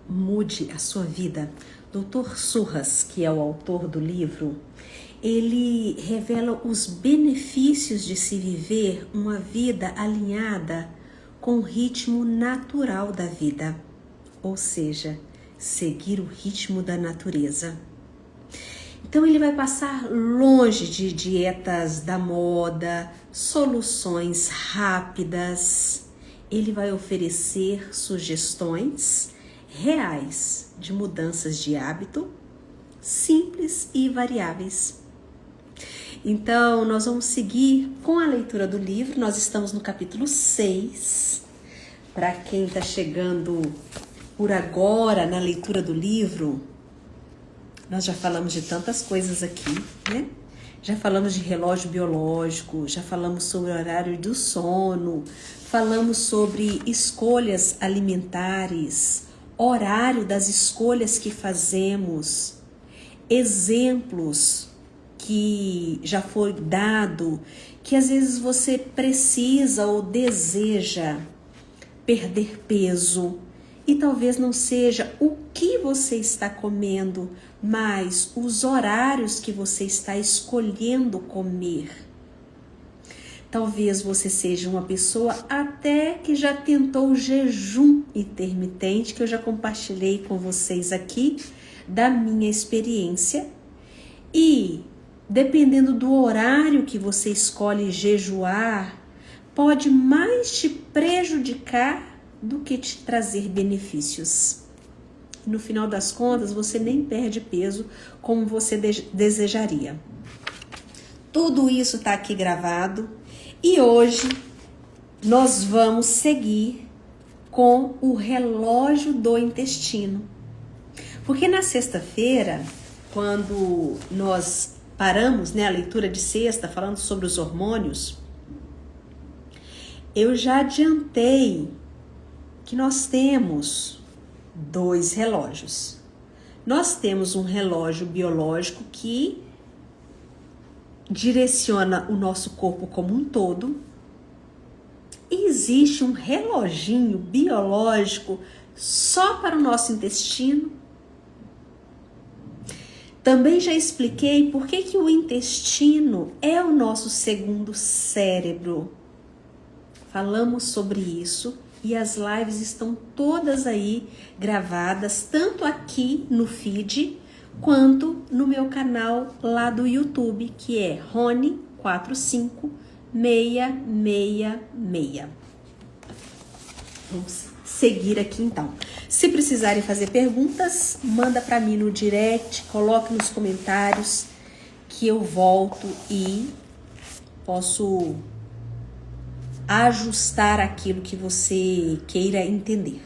Mude a sua vida. Dr. Surras, que é o autor do livro, ele revela os benefícios de se viver uma vida alinhada com o ritmo natural da vida, ou seja, seguir o ritmo da natureza. Então ele vai passar longe de dietas da moda, soluções rápidas. Ele vai oferecer sugestões reais de mudanças de hábito, simples e variáveis. Então, nós vamos seguir com a leitura do livro. Nós estamos no capítulo 6. Para quem está chegando por agora na leitura do livro, nós já falamos de tantas coisas aqui, né? Já falamos de relógio biológico, já falamos sobre o horário do sono, falamos sobre escolhas alimentares, horário das escolhas que fazemos, exemplos que já foi dado, que às vezes você precisa ou deseja perder peso e talvez não seja o que você está comendo, mas os horários que você está escolhendo comer. Talvez você seja uma pessoa até que já tentou o jejum intermitente, que eu já compartilhei com vocês aqui da minha experiência. E dependendo do horário que você escolhe jejuar, pode mais te prejudicar do que te trazer benefícios. No final das contas, você nem perde peso como você desejaria. Tudo isso está aqui gravado e hoje nós vamos seguir com o relógio do intestino. Porque na sexta-feira, quando nós paramos, né, a leitura de sexta, falando sobre os hormônios, eu já adiantei que nós temos 2 relógios. Nós temos um relógio biológico que direciona o nosso corpo como um todo. E existe um reloginho biológico só para o nosso intestino. Também já expliquei por que o intestino é o nosso segundo cérebro. Falamos sobre isso. E as lives estão todas aí gravadas, tanto aqui no feed, quanto no meu canal lá do YouTube, que é Rony45666. Vamos seguir aqui então. Se precisarem fazer perguntas, manda para mim no direct, coloque nos comentários que eu volto e posso ajustar aquilo que você queira entender.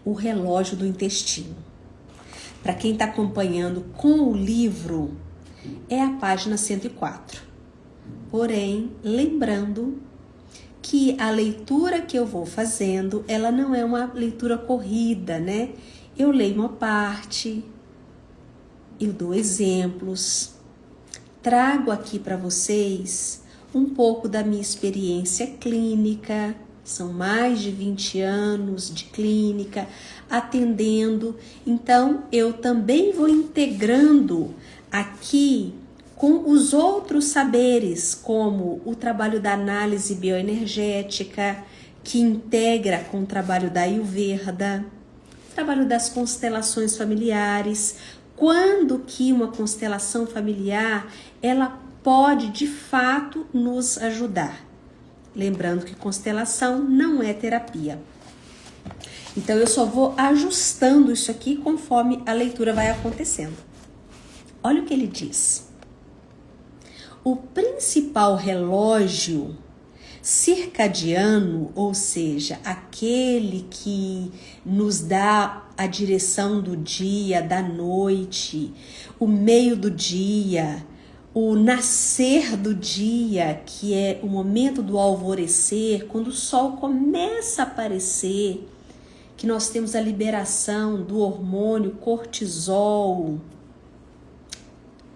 O relógio do intestino. Para quem está acompanhando com o livro, é a página 104. Porém, lembrando que a leitura que eu vou fazendo, ela não é uma leitura corrida, né? Eu leio uma parte, eu dou exemplos, trago aqui para vocês um pouco da minha experiência clínica. São mais de 20 anos de clínica, atendendo. Então, eu também vou integrando aqui com os outros saberes, como o trabalho da análise bioenergética, que integra com o trabalho da Ayurveda, o trabalho das constelações familiares, quando que uma constelação familiar, ela pode de fato nos ajudar. Lembrando que constelação não é terapia. Então eu só vou ajustando isso aqui conforme a leitura vai acontecendo. Olha o que ele diz. O principal relógio circadiano, ou seja, aquele que nos dá a direção do dia, da noite, o meio do dia, o nascer do dia, que é o momento do alvorecer, quando o sol começa a aparecer, que nós temos a liberação do hormônio cortisol,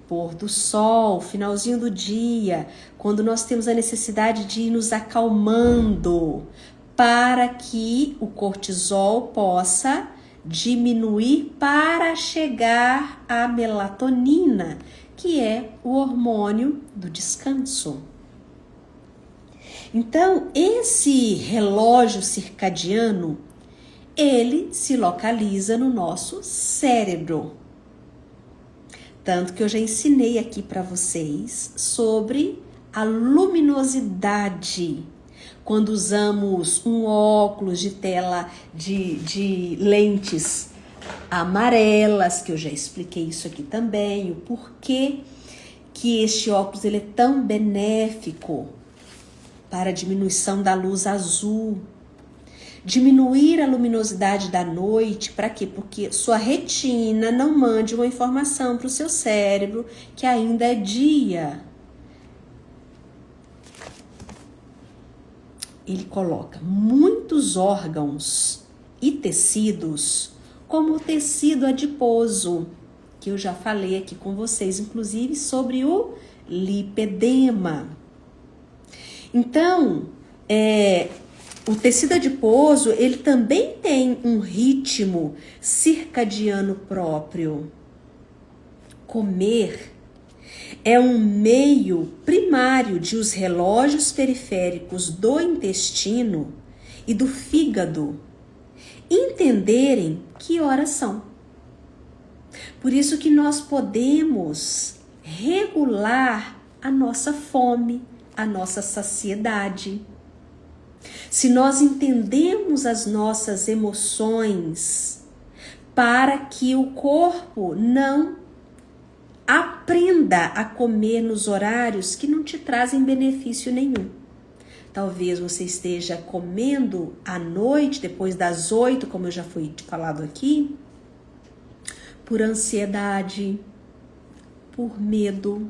pôr do sol, finalzinho do dia, quando nós temos a necessidade de ir nos acalmando para que o cortisol possa diminuir para chegar à melatonina, que é o hormônio do descanso. Então, esse relógio circadiano, ele se localiza no nosso cérebro. Tanto que eu já ensinei aqui para vocês sobre a luminosidade. Quando usamos um óculos de tela de lentes amarelas, que eu já expliquei isso aqui também, o porquê que este óculos ele é tão benéfico para a diminuição da luz azul. Diminuir a luminosidade da noite, para quê? Porque sua retina não mande uma informação para o seu cérebro que ainda é dia. Ele coloca muitos órgãos e tecidos, como o tecido adiposo, que eu já falei aqui com vocês, inclusive sobre o lipedema. Então, o tecido adiposo, ele também tem um ritmo circadiano próprio. Comer é um meio primário de os relógios periféricos do intestino e do fígado entenderem que horas são. Por isso que nós podemos regular a nossa fome, a nossa saciedade. Se nós entendemos as nossas emoções para que o corpo não aprenda a comer nos horários que não te trazem benefício nenhum. Talvez você esteja comendo à noite, depois das 8, como eu já fui falado aqui, por ansiedade, por medo,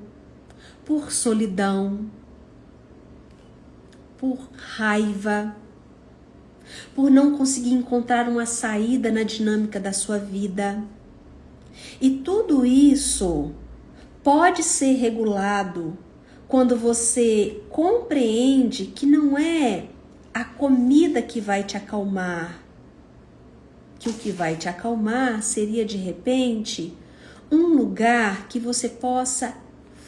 por solidão, por raiva, por não conseguir encontrar uma saída na dinâmica da sua vida. E tudo isso pode ser regulado quando você compreende que não é a comida que vai te acalmar, que o que vai te acalmar seria de repente um lugar que você possa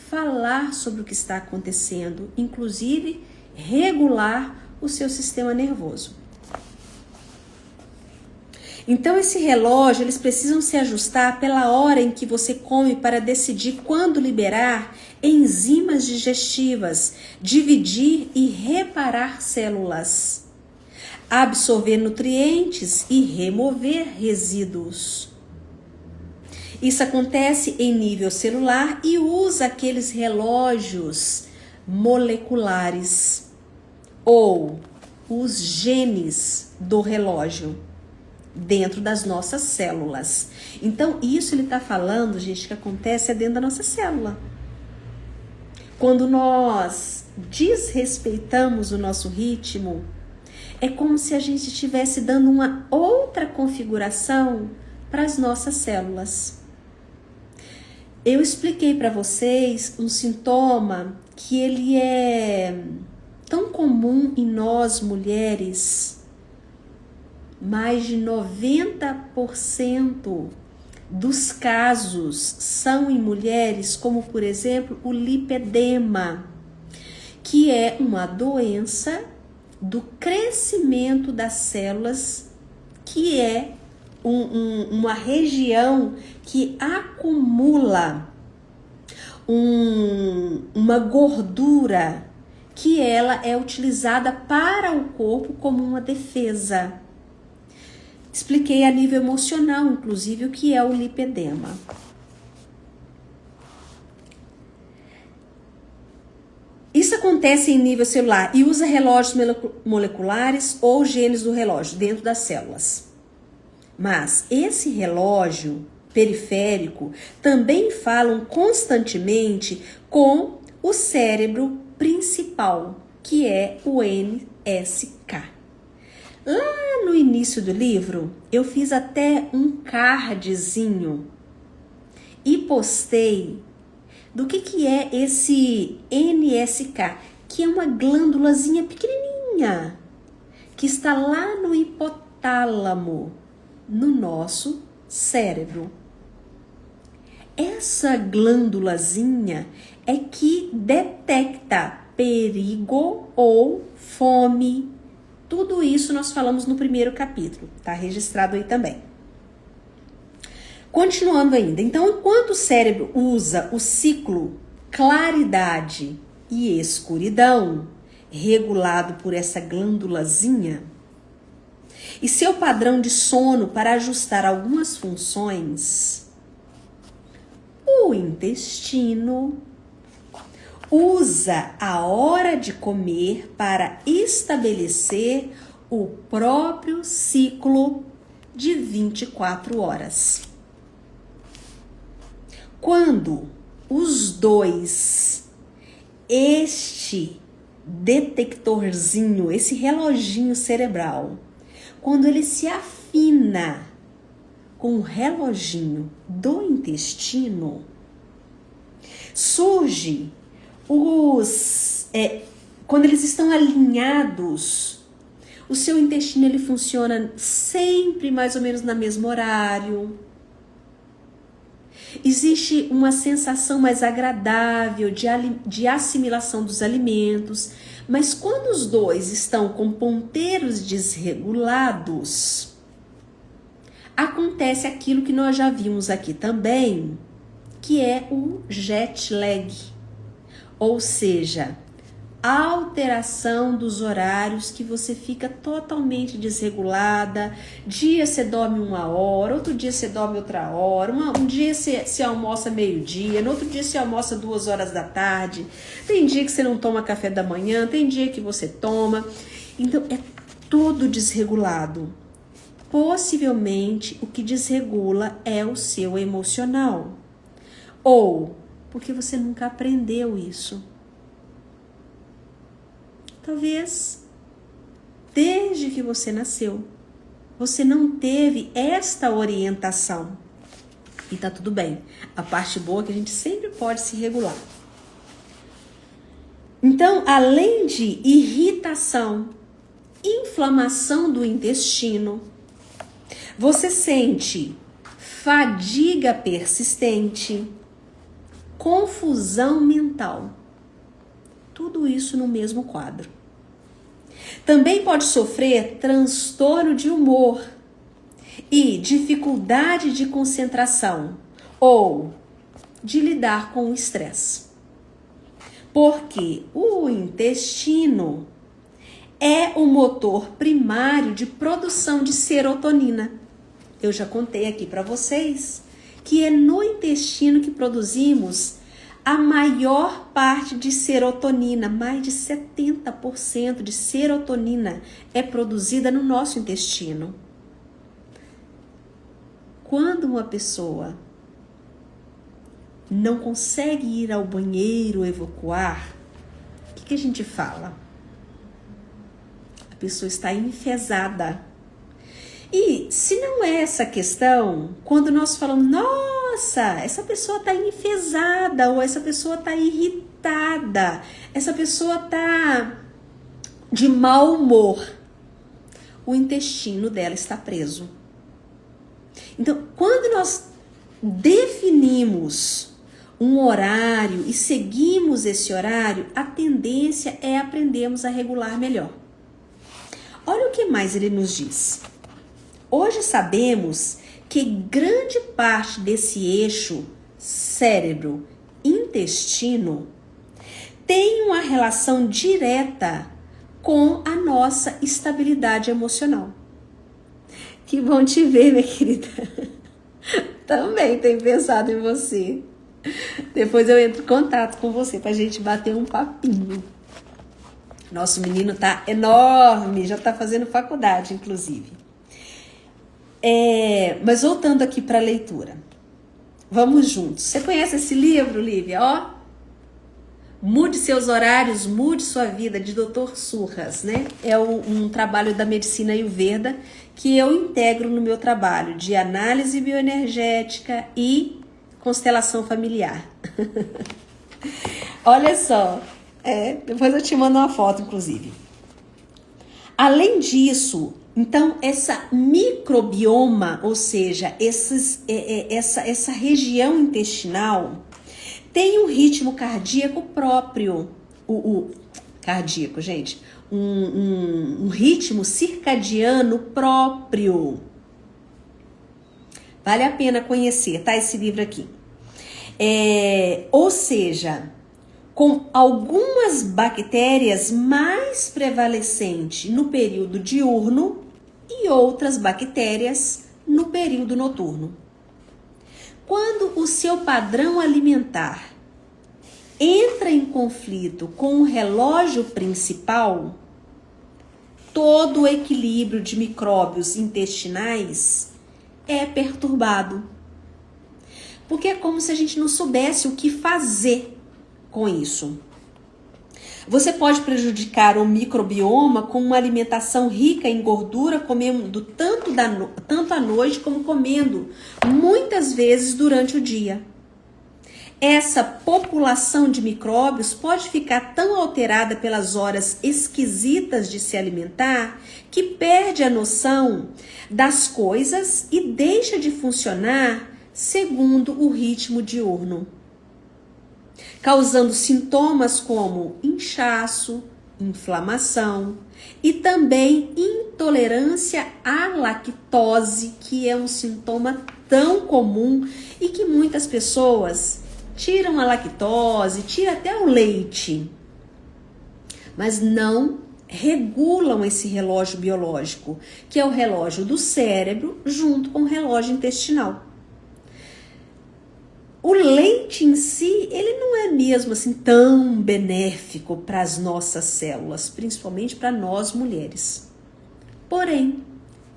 falar sobre o que está acontecendo, inclusive regular o seu sistema nervoso. Então esse relógio, eles precisam se ajustar pela hora em que você come para decidir quando liberar enzimas digestivas, dividir e reparar células, absorver nutrientes e remover resíduos. Isso acontece em nível celular e usa aqueles relógios moleculares ou os genes do relógio dentro das nossas células. Então, isso ele está falando, gente, que acontece dentro da nossa célula. Quando nós desrespeitamos o nosso ritmo, é como se a gente estivesse dando uma outra configuração para as nossas células. Eu expliquei para vocês um sintoma que ele é tão comum em nós mulheres. Mais de 90% dos casos são em mulheres, como por exemplo o lipedema, que é uma doença do crescimento das células, que é uma região que acumula uma gordura que ela é utilizada para o corpo como uma defesa. Expliquei a nível emocional, inclusive, o que é o lipedema. Isso acontece em nível celular e usa relógios moleculares ou genes do relógio dentro das células. Mas esse relógio periférico também falam constantemente com o cérebro principal, que é o NSK. Lá no início do livro, eu fiz até um cardzinho e postei do que é esse NSK, que é uma glândulazinha pequenininha, que está lá no hipotálamo, no nosso cérebro. Essa glândulazinha é que detecta perigo ou fome. Tudo isso nós falamos no primeiro capítulo, tá registrado aí também. Continuando ainda, então, enquanto o cérebro usa o ciclo claridade e escuridão, regulado por essa glândulazinha, e seu padrão de sono para ajustar algumas funções, o intestino usa a hora de comer para estabelecer o próprio ciclo de 24 horas. Quando os dois, este detectorzinho, esse reloginho cerebral, quando ele se afina com o reloginho do intestino, surge quando eles estão alinhados, o seu intestino ele funciona sempre mais ou menos no mesmo horário. Existe uma sensação mais agradável de assimilação dos alimentos, mas quando os dois estão com ponteiros desregulados, acontece aquilo que nós já vimos aqui também, que é o jet lag, ou seja, a alteração dos horários que você fica totalmente desregulada. Dia você dorme 1 hora, outro dia você dorme outra hora, um dia você almoça meio-dia, no outro dia você almoça 2 horas da tarde, tem dia que você não toma café da manhã, tem dia que você toma, então é tudo desregulado. Possivelmente o que desregula é o seu emocional, ou porque você nunca aprendeu isso. Talvez, desde que você nasceu, você não teve esta orientação. E tá tudo bem. A parte boa é que a gente sempre pode se regular. Então, além de irritação, inflamação do intestino, você sente fadiga persistente, confusão mental. Tudo isso no mesmo quadro. Também pode sofrer transtorno de humor e dificuldade de concentração ou de lidar com o estresse. Porque o intestino é o motor primário de produção de serotonina. Eu já contei aqui para vocês que é no intestino que produzimos a maior parte de serotonina, mais de 70% de serotonina é produzida no nosso intestino. Quando uma pessoa não consegue ir ao banheiro evacuar, o que a gente fala? A pessoa está enfesada. E se não é essa questão, quando nós falamos, nossa, essa pessoa está enfesada, ou essa pessoa está irritada, essa pessoa está de mau humor, o intestino dela está preso. Então, quando nós definimos um horário e seguimos esse horário, a tendência é aprendermos a regular melhor. Olha o que mais ele nos diz. Hoje sabemos que grande parte desse eixo cérebro-intestino tem uma relação direta com a nossa estabilidade emocional. Que bom te ver, minha querida. Também tenho pensado em você. Depois eu entro em contato com você pra gente bater um papinho. Nosso menino tá enorme, já tá fazendo faculdade, inclusive. Mas voltando aqui para a leitura. Vamos juntos. Você conhece esse livro, Lívia? Ó, Mude Seus Horários, Mude Sua Vida, de Dr. Surras, né? É um trabalho da medicina Ayurveda que eu integro no meu trabalho de análise bioenergética e constelação familiar. Olha só, depois eu te mando uma foto, inclusive. Além disso, então, essa microbioma, ou seja, essa região intestinal, tem um ritmo cardíaco próprio. Cardíaco, gente. Um ritmo circadiano próprio. Vale a pena conhecer, tá? Esse livro aqui. Ou seja, com algumas bactérias mais prevalecentes no período diurno e outras bactérias no período noturno. Quando o seu padrão alimentar entra em conflito com o relógio principal, todo o equilíbrio de micróbios intestinais é perturbado. Porque é como se a gente não soubesse o que fazer com isso. Você pode prejudicar o microbioma com uma alimentação rica em gordura, comendo tanto à noite como comendo muitas vezes durante o dia. Essa população de micróbios pode ficar tão alterada pelas horas esquisitas de se alimentar que perde a noção das coisas e deixa de funcionar segundo o ritmo diurno, causando sintomas como inchaço, inflamação e também intolerância à lactose, que é um sintoma tão comum e que muitas pessoas tiram a lactose, tiram até o leite, mas não regulam esse relógio biológico, que é o relógio do cérebro junto com o relógio intestinal. O leite em si, ele não é mesmo assim tão benéfico para as nossas células, principalmente para nós mulheres. Porém,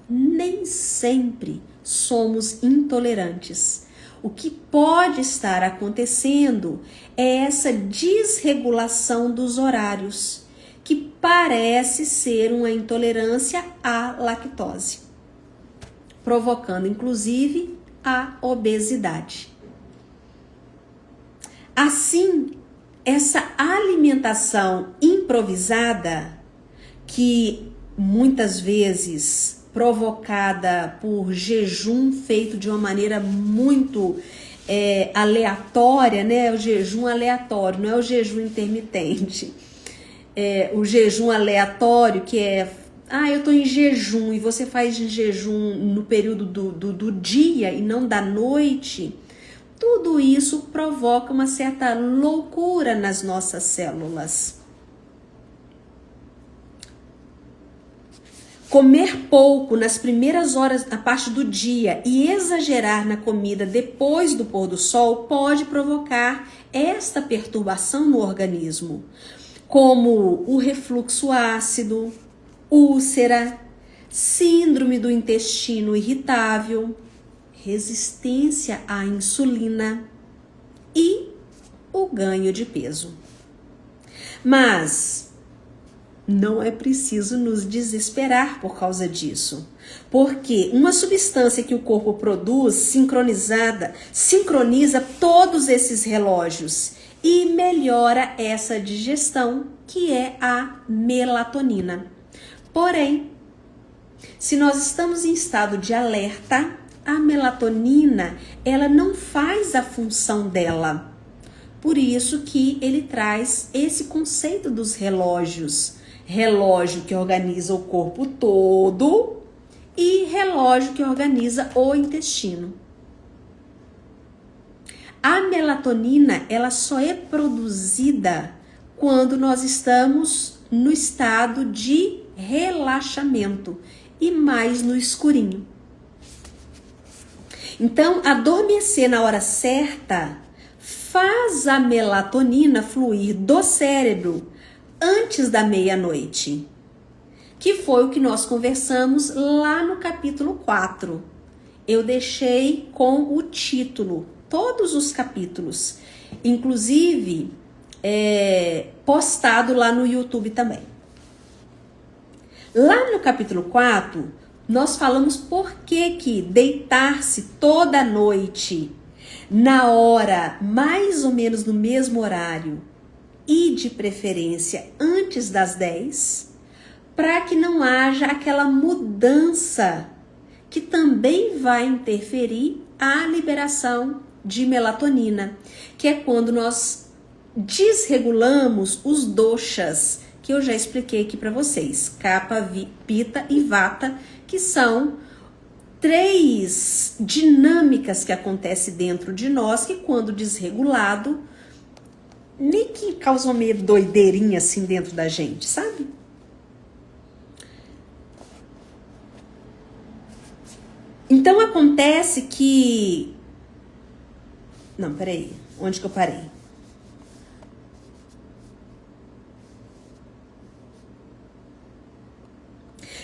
nem sempre somos intolerantes. O que pode estar acontecendo é essa desregulação dos horários, que parece ser uma intolerância à lactose, provocando inclusive a obesidade. Assim, essa alimentação improvisada, que muitas vezes provocada por jejum feito de uma maneira muito aleatória, né? O jejum aleatório, não é o jejum intermitente. O jejum aleatório, que eu tô em jejum, e você faz jejum no período do dia e não da noite. Tudo isso provoca uma certa loucura nas nossas células. Comer pouco nas primeiras horas, a parte do dia, e exagerar na comida depois do pôr do sol pode provocar esta perturbação no organismo, como o refluxo ácido, úlcera, síndrome do intestino irritável, resistência à insulina e o ganho de peso. Mas não é preciso nos desesperar por causa disso, porque uma substância que o corpo produz sincroniza todos esses relógios e melhora essa digestão, que é a melatonina. Porém, se nós estamos em estado de alerta, a melatonina, ela não faz a função dela. Por isso que ele traz esse conceito dos relógios. Relógio que organiza o corpo todo e relógio que organiza o intestino. A melatonina, ela só é produzida quando nós estamos no estado de relaxamento e mais no escurinho. Então, adormecer na hora certa faz a melatonina fluir do cérebro antes da meia-noite, que foi o que nós conversamos lá no capítulo 4. Eu deixei com o título, todos os capítulos, inclusive postado lá no YouTube também. Lá no capítulo 4, nós falamos por que deitar-se toda noite, na hora, mais ou menos no mesmo horário, e de preferência antes das 10, para que não haja aquela mudança que também vai interferir a liberação de melatonina, que é quando nós desregulamos os doshas, que eu já expliquei aqui para vocês, Kapha, Pitta e Vata, que são 3 dinâmicas que acontecem dentro de nós, que quando desregulado, meio que causam meio doideirinha assim dentro da gente, sabe? Então acontece que... Não, peraí, onde que eu parei?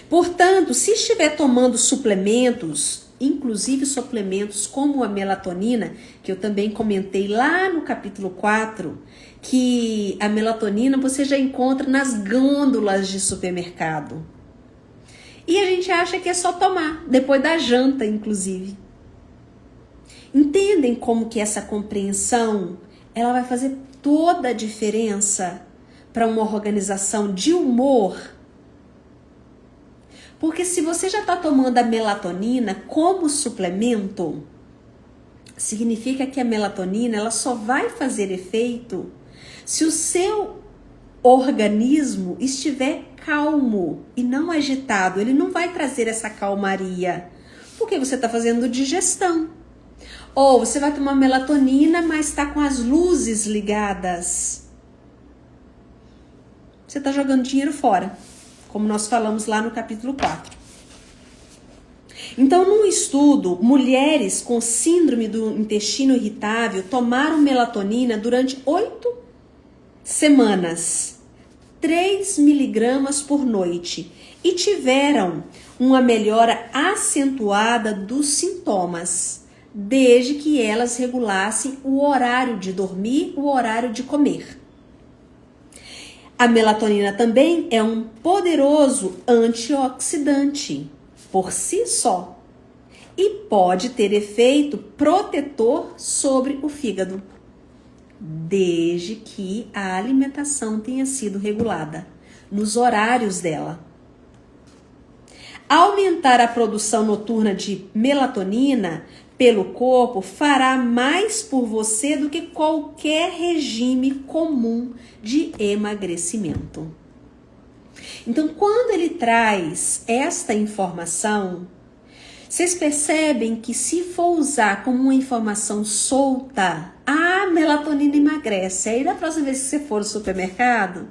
Portanto, se estiver tomando suplementos, inclusive suplementos como a melatonina, que eu também comentei lá no capítulo 4, que a melatonina você já encontra nas gôndolas de supermercado. E a gente acha que é só tomar, depois da janta, inclusive. Entendem como que essa compreensão, ela vai fazer toda a diferença para uma organização de humor? Porque se você já está tomando a melatonina como suplemento, significa que a melatonina ela só vai fazer efeito se o seu organismo estiver calmo e não agitado. Ele não vai trazer essa calmaria, porque você está fazendo digestão. Ou você vai tomar melatonina, mas está com as luzes ligadas. Você está jogando dinheiro fora, como nós falamos lá no capítulo 4. Então, num estudo, mulheres com síndrome do intestino irritável tomaram melatonina durante 8 semanas, 3 miligramas por noite, e tiveram uma melhora acentuada dos sintomas, desde que elas regulassem o horário de dormir, o horário de comer. A melatonina também é um poderoso antioxidante por si só e pode ter efeito protetor sobre o fígado, desde que a alimentação tenha sido regulada nos horários dela. Aumentar a produção noturna de melatonina pelo corpo fará mais por você do que qualquer regime comum de emagrecimento. Então, quando ele traz esta informação, vocês percebem que se for usar como uma informação solta, a melatonina emagrece. Aí, da próxima vez que você for no supermercado,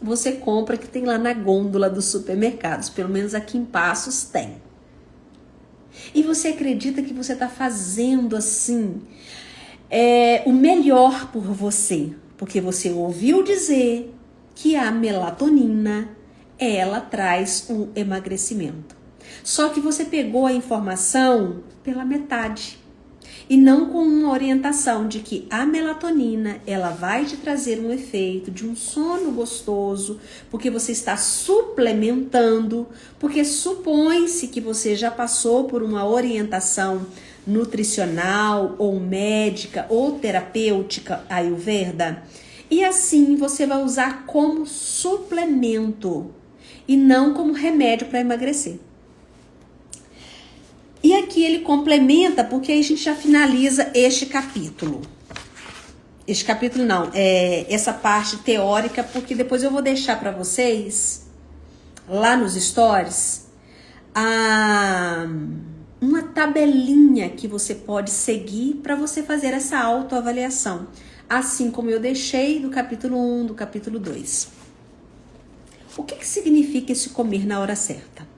você compra que tem lá na gôndola dos supermercados. Pelo menos aqui em Passos tem. E você acredita que você está fazendo assim o melhor por você, porque você ouviu dizer que a melatonina ela traz o emagrecimento. Só que você pegou a informação pela metade e não com uma orientação de que a melatonina ela vai te trazer um efeito de um sono gostoso, porque você está suplementando, porque supõe-se que você já passou por uma orientação nutricional ou médica ou terapêutica Ayurveda, e assim você vai usar como suplemento e não como remédio para emagrecer. E aqui ele complementa, porque aí a gente já finaliza este capítulo. Este capítulo não, essa parte teórica, porque depois eu vou deixar para vocês, lá nos stories, uma tabelinha que você pode seguir para você fazer essa autoavaliação. Assim como eu deixei do capítulo 1, do capítulo 2. O que significa esse comer na hora certa?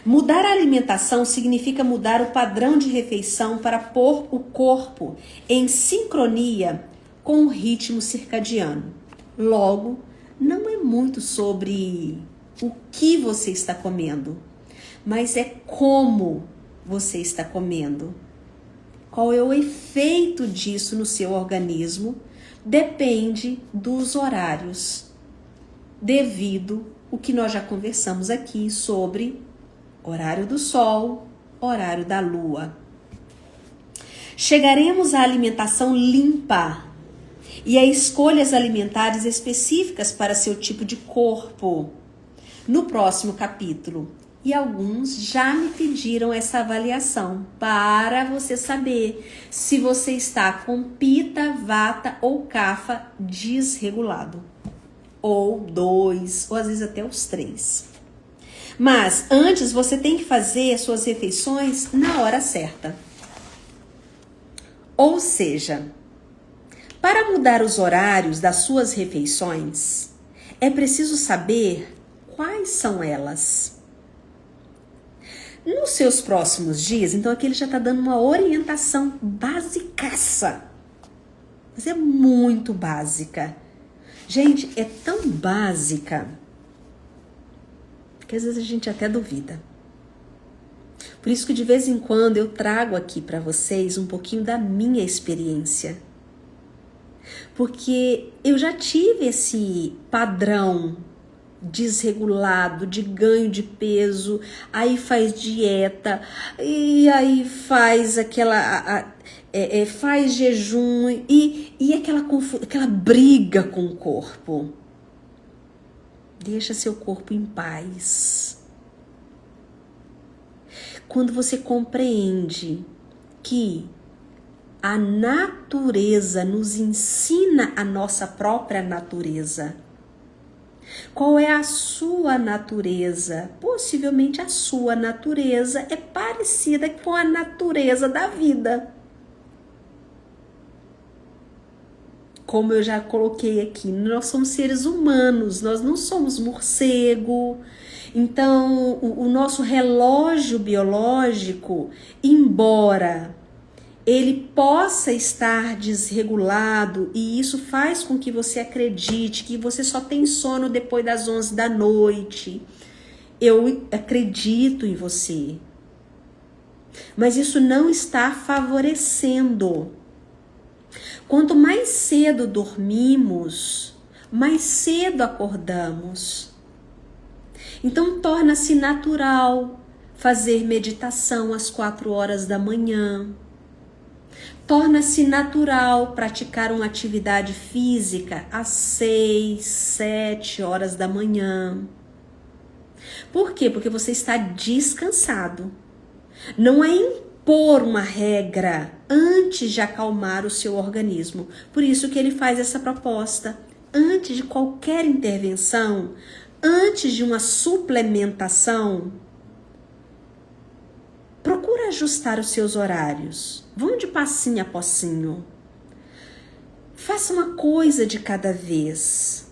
Mudar a alimentação significa mudar o padrão de refeição para pôr o corpo em sincronia com o ritmo circadiano. Logo, não é muito sobre o que você está comendo, mas é como você está comendo. Qual é o efeito disso no seu organismo? Depende dos horários, devido ao que nós já conversamos aqui sobre horário do sol, horário da lua. Chegaremos à alimentação limpa e a escolhas alimentares específicas para seu tipo de corpo. no próximo capítulo. E alguns já me pediram essa avaliação para você saber se você está com Pitta, Vata ou Kapha desregulado. Ou 2, ou às vezes até os 3. Mas antes você tem que fazer as suas refeições na hora certa. Ou seja, para mudar os horários das suas refeições, é preciso saber quais são elas. Nos seus próximos dias, então aqui ele já está dando uma orientação basicaça. Mas é muito básica. Gente, é tão básica que às vezes a gente até duvida. Por isso que de vez em quando eu trago aqui para vocês um pouquinho da minha experiência. Porque eu já tive esse padrão desregulado de ganho de peso, aí faz dieta, e aí faz faz jejum e aquela briga com o corpo. Deixa seu corpo em paz. Quando você compreende que a natureza nos ensina a nossa própria natureza. Qual é a sua natureza? Possivelmente a sua natureza é parecida com a natureza da vida. Como eu já coloquei aqui, nós somos seres humanos, nós não somos morcego. Então, o nosso relógio biológico, embora ele possa estar desregulado, e isso faz com que você acredite que você só tem sono depois das 11 da noite. Eu acredito em você. Mas isso não está favorecendo. Quanto mais cedo dormimos, mais cedo acordamos. Então torna-se natural fazer meditação às 4 horas da manhã. Torna-se natural praticar uma atividade física às 6, 7 horas da manhã. Por quê? Porque você está descansado. Não é impor uma regra antes de acalmar o seu organismo. Por isso que ele faz essa proposta. Antes de qualquer intervenção, antes de uma suplementação, procura ajustar os seus horários. Vão de passinho a passinho. Faça uma coisa de cada vez.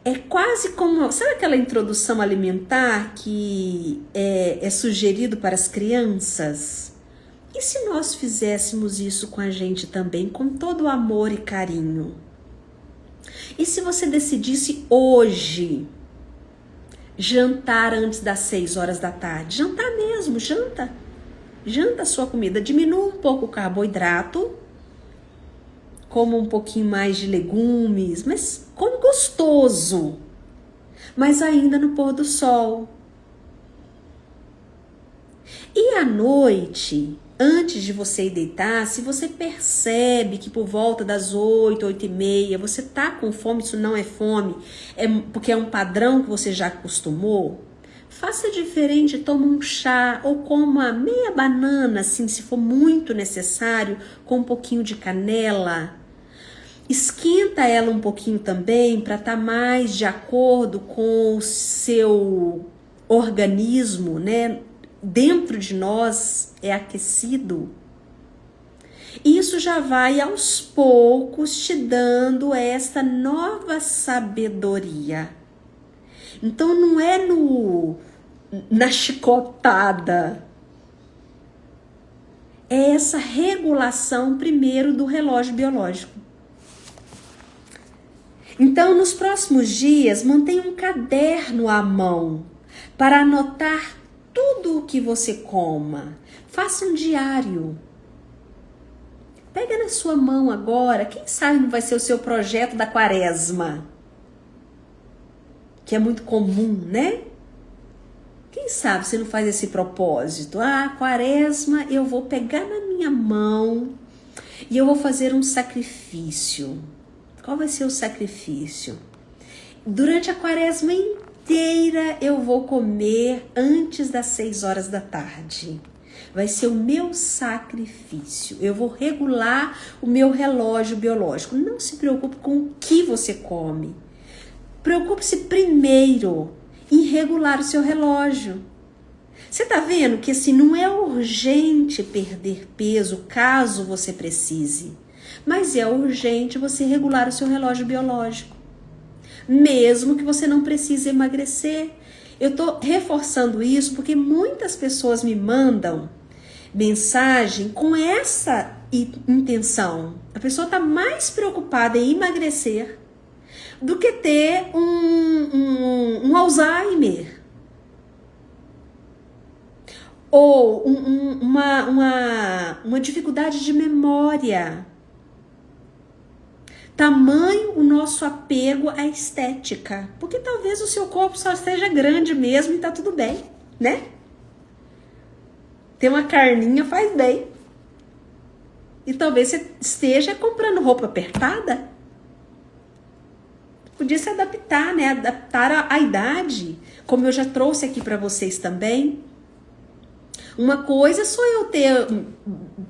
É quase como... Sabe aquela introdução alimentar que é sugerido para as crianças? E se nós fizéssemos isso com a gente também, com todo o amor e carinho? E se você decidisse hoje jantar antes das 6 horas da tarde? Jantar mesmo, janta. Janta a sua comida, diminua um pouco o carboidrato, coma um pouquinho mais de legumes, mas come gostoso, mas ainda no pôr do sol. E à noite, antes de você ir deitar, se você percebe que por volta das 8, 8h30, você tá com fome, isso não é fome, é porque é um padrão que você já acostumou, faça diferente, toma um chá ou coma meia banana, assim, se for muito necessário, com um pouquinho de canela. Esquenta ela um pouquinho também para estar mais de acordo com o seu organismo, né? Dentro de nós é aquecido. Isso já vai aos poucos te dando esta nova sabedoria. Então não é na chicotada. É essa regulação primeiro do relógio biológico. Então, nos próximos dias, mantenha um caderno à mão para anotar tudo o que você coma. Faça um diário. Pega na sua mão agora, quem sabe não vai ser o seu projeto da quaresma, que é muito comum, né? Quem sabe você não faz esse propósito? Quaresma, eu vou pegar na minha mão e eu vou fazer um sacrifício. Qual vai ser o sacrifício? Durante a quaresma inteira eu vou comer antes das 6 horas da tarde. Vai ser o meu sacrifício. Eu vou regular o meu relógio biológico. Não se preocupe com o que você come. Preocupe-se primeiro em regular o seu relógio. Você tá vendo que assim, não é urgente perder peso caso você precise, mas é urgente você regular o seu relógio biológico, mesmo que você não precise emagrecer. Eu tô reforçando isso porque muitas pessoas me mandam mensagem com essa intenção. A pessoa tá mais preocupada em emagrecer do que ter um Alzheimer. Ou uma dificuldade de memória. Tamanho o nosso apego à estética. Porque talvez o seu corpo só seja grande mesmo e tá tudo bem, né? Ter uma carninha faz bem. E talvez você esteja comprando roupa apertada. Podia se adaptar, né? Adaptar à idade. Como eu já trouxe aqui para vocês também. Uma coisa só eu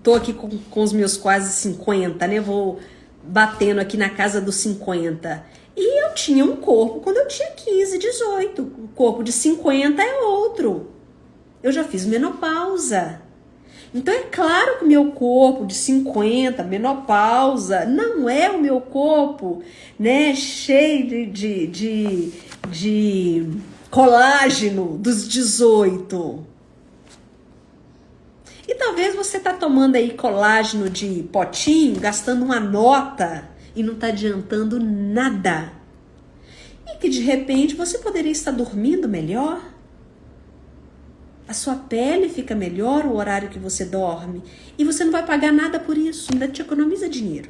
tô aqui com os meus quase 50, né? Vou batendo aqui na casa dos 50. E eu tinha um corpo quando eu tinha 15, 18. O corpo de 50 é outro. Eu já fiz menopausa. Então é claro que o meu corpo de 50, menopausa, não é o meu corpo, né? Cheio de colágeno dos 18. E talvez você tá tomando aí colágeno de potinho, gastando uma nota e não tá adiantando nada. E que de repente você poderia estar dormindo melhor. A sua pele fica melhor o horário que você dorme. E você não vai pagar nada por isso, ainda te economiza dinheiro.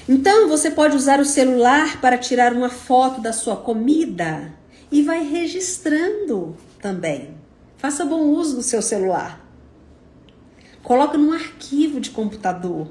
Então você pode usar o celular para tirar uma foto da sua comida e vai registrando também. Faça bom uso do seu celular. Coloca num arquivo de computador.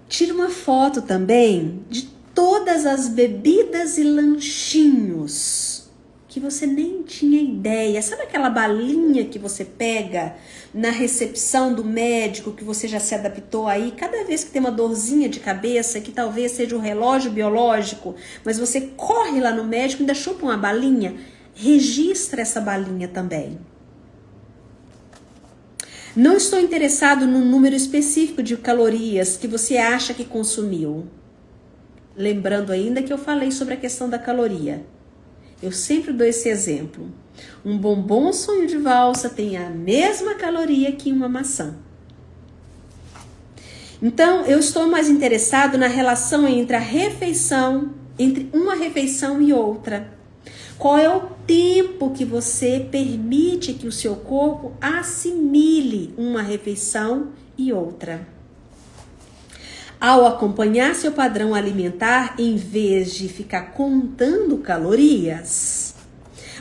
Tira uma foto também de todas as bebidas e lanchinhos que você nem tinha ideia. Sabe aquela balinha que você pega na recepção do médico, que você já se adaptou aí? Cada vez que tem uma dorzinha de cabeça, que talvez seja um relógio biológico, mas você corre lá no médico e ainda chupa uma balinha. Registra essa balinha também. Não estou interessado no número específico de calorias que você acha que consumiu. Lembrando ainda que eu falei sobre a questão da caloria. Eu sempre dou esse exemplo. Um bombom sonho de valsa tem a mesma caloria que uma maçã. Então, eu estou mais interessado na relação entre uma refeição e outra. Qual é o tempo que você permite que o seu corpo assimile uma refeição e outra? Ao acompanhar seu padrão alimentar, em vez de ficar contando calorias,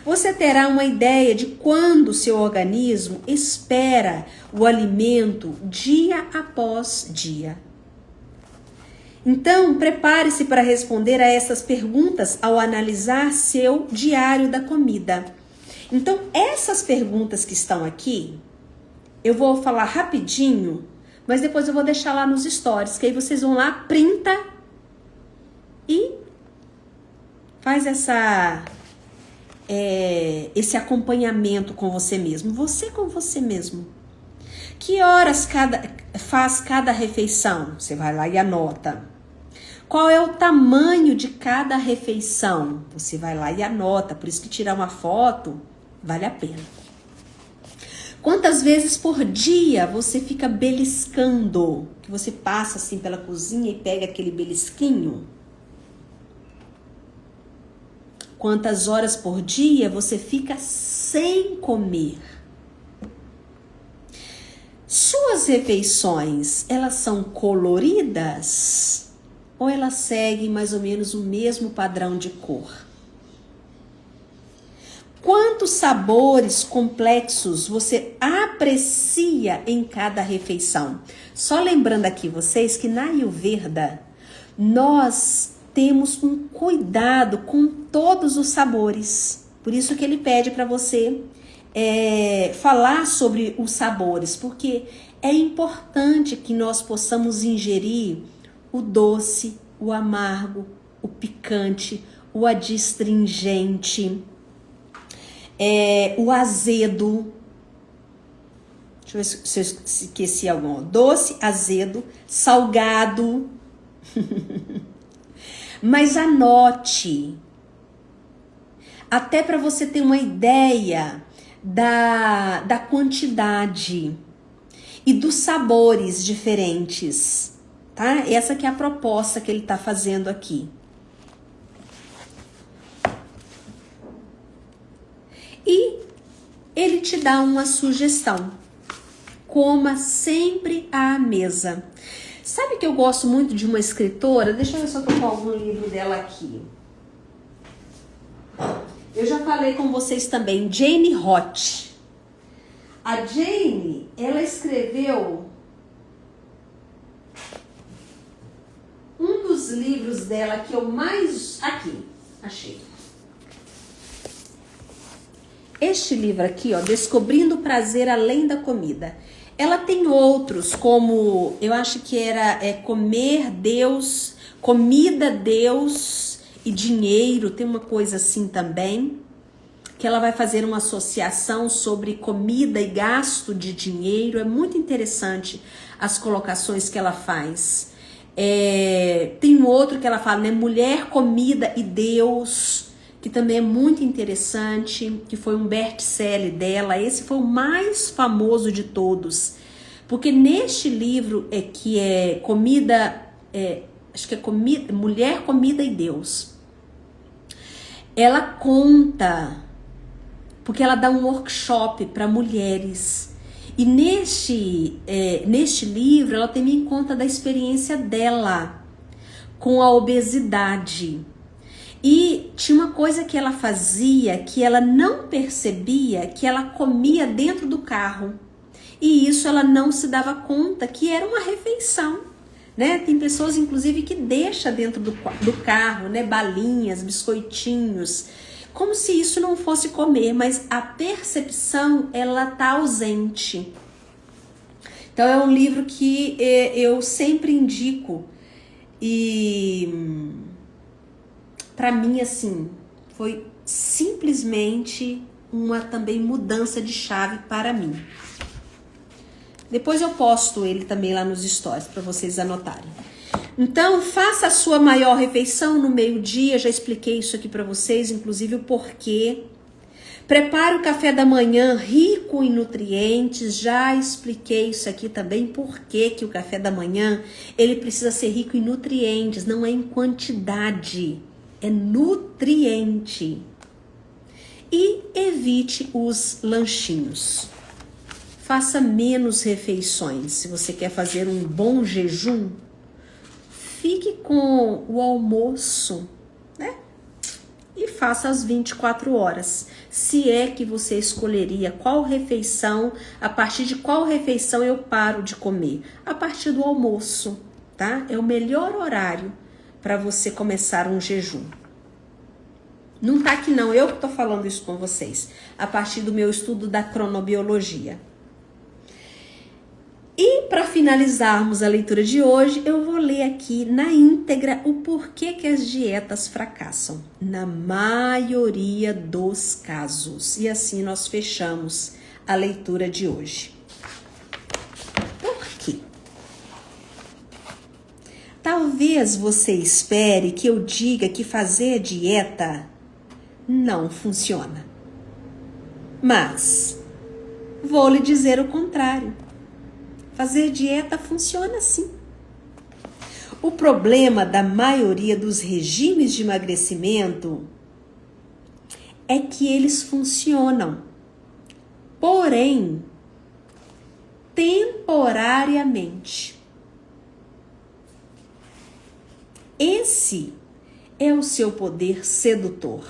você terá uma ideia de quando seu organismo espera o alimento dia após dia. Então, prepare-se para responder a essas perguntas ao analisar seu diário da comida. Então, essas perguntas que estão aqui, eu vou falar rapidinho, mas depois eu vou deixar lá nos stories, que aí vocês vão lá, printa e faz esse acompanhamento com você mesmo. Você com você mesmo. Que horas faz cada refeição? Você vai lá e anota. Qual é o tamanho de cada refeição? Você vai lá e anota. Por isso que tirar uma foto vale a pena. Quantas vezes por dia você fica beliscando? Que você passa assim pela cozinha e pega aquele belisquinho? Quantas horas por dia você fica sem comer? Suas refeições, elas são coloridas? Ou elas seguem mais ou menos o mesmo padrão de cor? Quantos sabores complexos você aprecia em cada refeição? Só lembrando aqui vocês que na Ayurveda nós temos um cuidado com todos os sabores. Por isso que ele pede para você falar sobre os sabores, porque é importante que nós possamos ingerir o doce, o amargo, o picante, o adstringente, o azedo. Deixa eu ver se eu esqueci algum. Doce, azedo, salgado. Mas anote, até para você ter uma ideia da quantidade e dos sabores diferentes, tá? Essa que é a proposta que ele está fazendo aqui. E ele te dá uma sugestão. Coma sempre à mesa. Sabe que eu gosto muito de uma escritora? Deixa eu ver se eu tô com algum livro dela aqui. Eu já falei com vocês também, Jane Roth. A Jane, ela escreveu um dos livros dela que eu mais... Aqui, achei. Este livro aqui, ó, Descobrindo o Prazer Além da Comida. Ela tem outros, como, eu acho que era Comer Deus, Comida, Deus e Dinheiro, tem uma coisa assim também, que ela vai fazer uma associação sobre comida e gasto de dinheiro. É muito interessante as colocações que ela faz. Tem um outro que ela fala, né, Mulher, Comida e Deus, que também é muito interessante, que foi um best-seller dela. Esse foi o mais famoso de todos, porque neste livro que é comida, acho que é comida, Mulher, Comida e Deus, ela conta, porque ela dá um workshop para mulheres, e neste livro ela também conta da experiência dela com a obesidade. E tinha uma coisa que ela fazia que ela não percebia, que ela comia dentro do carro. E isso ela não se dava conta que era uma refeição, né? Tem pessoas, inclusive, que deixam dentro do carro, né? Balinhas, biscoitinhos, como se isso não fosse comer, mas a percepção, ela tá ausente. Então é um livro que eu sempre indico e... Para mim, assim, foi simplesmente uma também mudança de chave para mim. Depois eu posto ele também lá nos stories para vocês anotarem. Então, faça a sua maior refeição no meio-dia. Já expliquei isso aqui para vocês, inclusive o porquê. Prepare o café da manhã rico em nutrientes. Já expliquei isso aqui também, porquê que o café da manhã ele precisa ser rico em nutrientes, não é em quantidade. É nutriente. E evite os lanchinhos. Faça menos refeições. Se você quer fazer um bom jejum, fique com o almoço, né? E faça às 24 horas. Se é que você escolheria qual refeição, a partir de qual refeição eu paro de comer? A partir do almoço, tá? É o melhor horário para você começar um jejum. Não tá aqui não, eu que tô falando isso com vocês, a partir do meu estudo da cronobiologia. E para finalizarmos a leitura de hoje, eu vou ler aqui na íntegra o porquê que as dietas fracassam, na maioria dos casos. E assim nós fechamos a leitura de hoje. Por quê? Talvez você espere que eu diga que fazer dieta não funciona. Mas vou lhe dizer o contrário. Fazer dieta funciona sim. O problema da maioria dos regimes de emagrecimento é que eles funcionam, porém, temporariamente. Esse é o seu poder sedutor.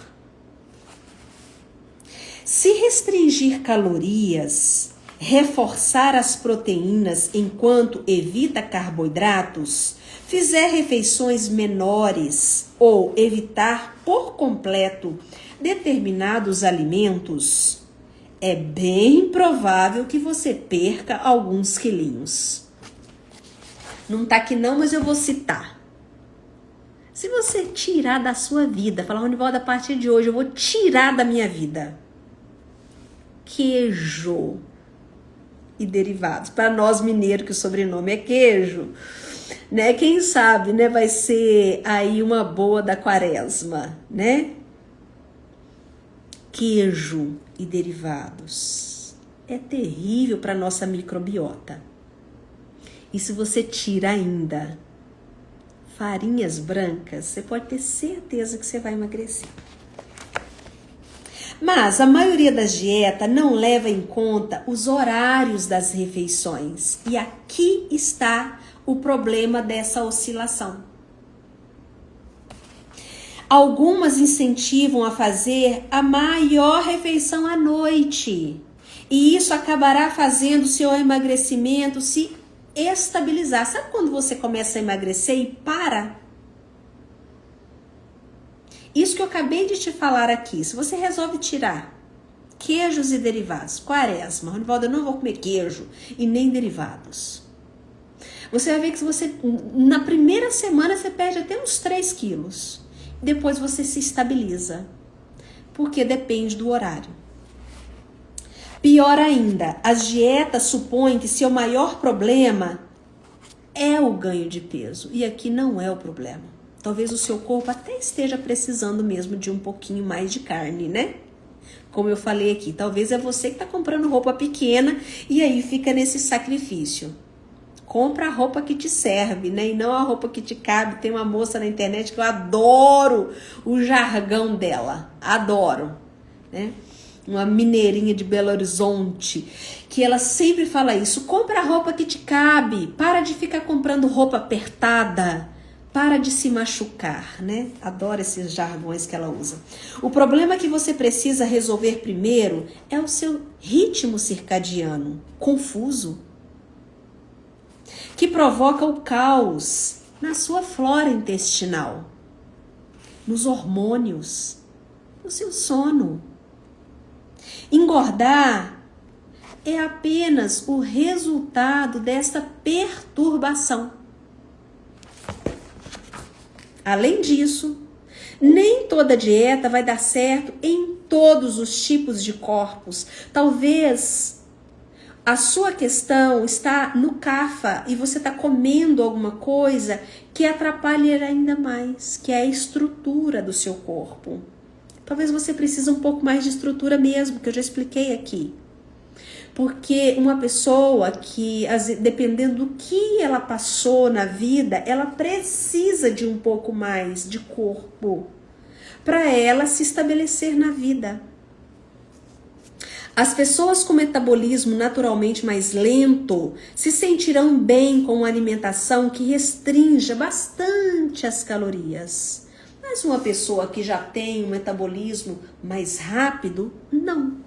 Se restringir calorias, reforçar as proteínas enquanto evita carboidratos, fizer refeições menores ou evitar por completo determinados alimentos, é bem provável que você perca alguns quilinhos. Não tá aqui não, mas eu vou citar. Se você tirar da sua vida, falar, Ronivaldo, a partir de hoje eu vou tirar da minha vida queijo e derivados. Para nós mineiros, que o sobrenome é queijo, né? Quem sabe, né? Vai ser aí uma boa da quaresma, né? Queijo e derivados é terrível para nossa microbiota. E se você tira ainda farinhas brancas, você pode ter certeza que você vai emagrecer. Mas a maioria das dietas não leva em conta os horários das refeições. E aqui está o problema dessa oscilação. Algumas incentivam a fazer a maior refeição à noite. E isso acabará fazendo o seu emagrecimento se estabilizar. Sabe quando você começa a emagrecer e para? Isso que eu acabei de te falar aqui, se você resolve tirar queijos e derivados, quaresma, Ronivaldo, eu não vou comer queijo e nem derivados. Você vai ver que você, na primeira semana você perde até uns 3 quilos. Depois você se estabiliza, porque depende do horário. Pior ainda, as dietas supõem que seu maior problema é o ganho de peso. E aqui não é o problema. Talvez o seu corpo até esteja precisando mesmo de um pouquinho mais de carne, né? Como eu falei aqui, talvez é você que está comprando roupa pequena e aí fica nesse sacrifício. Compra a roupa que te serve, né? E não a roupa que te cabe. Tem uma moça na internet que eu adoro o jargão dela. Adoro, né? Uma mineirinha de Belo Horizonte, que ela sempre fala isso. Compra a roupa que te cabe. Para de ficar comprando roupa apertada. Para de se machucar, né? Adoro esses jargões que ela usa. O problema que você precisa resolver primeiro é o seu ritmo circadiano, confuso, que provoca o caos na sua flora intestinal, nos hormônios, no seu sono. Engordar é apenas o resultado dessa perturbação. Além disso, nem toda dieta vai dar certo em todos os tipos de corpos. Talvez a sua questão está no CAFA e você está comendo alguma coisa que atrapalha ainda mais, que é a estrutura do seu corpo. Talvez você precise um pouco mais de estrutura mesmo, que eu já expliquei aqui. Porque uma pessoa que, dependendo do que ela passou na vida, ela precisa de um pouco mais de corpo para ela se estabelecer na vida. As pessoas com metabolismo naturalmente mais lento se sentirão bem com uma alimentação que restrinja bastante as calorias. Mas uma pessoa que já tem um metabolismo mais rápido, não.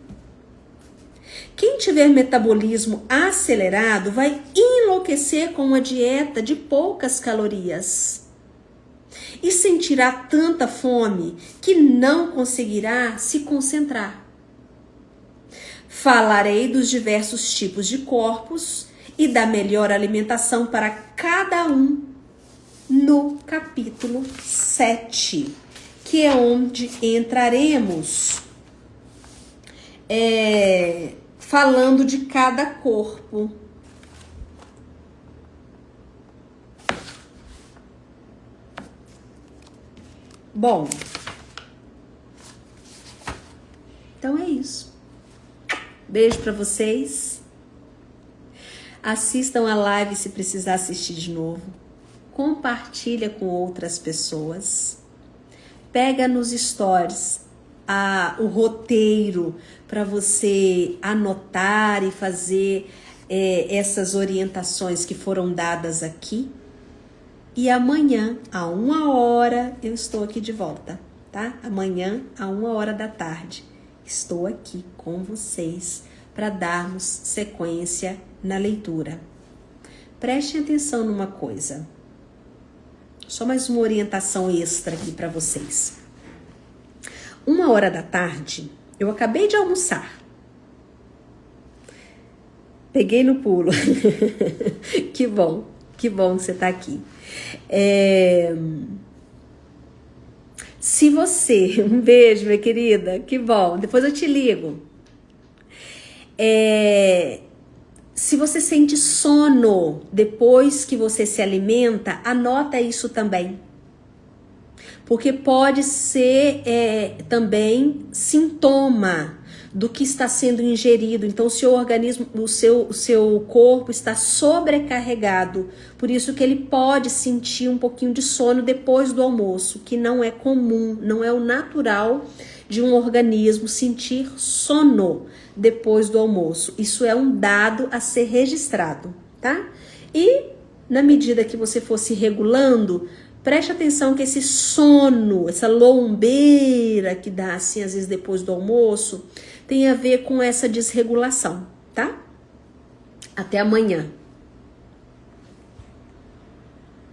Quem tiver metabolismo acelerado vai enlouquecer com uma dieta de poucas calorias e sentirá tanta fome que não conseguirá se concentrar. Falarei dos diversos tipos de corpos e da melhor alimentação para cada um no capítulo 7, que é onde entraremos falando de cada corpo. Bom, então é isso. Beijo para vocês. Assistam a live se precisar assistir de novo. Compartilha com outras pessoas. Pega nos stories o roteiro para você anotar e fazer essas orientações que foram dadas aqui. E amanhã, a 1h, eu estou aqui de volta, tá? Amanhã, a 1h da tarde, estou aqui com vocês para darmos sequência na leitura. Prestem atenção numa coisa. Só mais uma orientação extra aqui para vocês. 1h da tarde, eu acabei de almoçar. Peguei no pulo. Que bom que você tá aqui. Se você... Um beijo, minha querida. Que bom. Depois eu te ligo. Se você sente sono depois que você se alimenta, anota isso também. Porque pode ser também sintoma do que está sendo ingerido. Então, o seu organismo, o seu corpo está sobrecarregado. Por isso que ele pode sentir um pouquinho de sono depois do almoço, que não é comum, não é o natural de um organismo sentir sono depois do almoço. Isso é um dado a ser registrado, tá? E na medida que você for se regulando, preste atenção que esse sono, essa lombeira que dá assim às vezes depois do almoço, tem a ver com essa desregulação, tá? Até amanhã.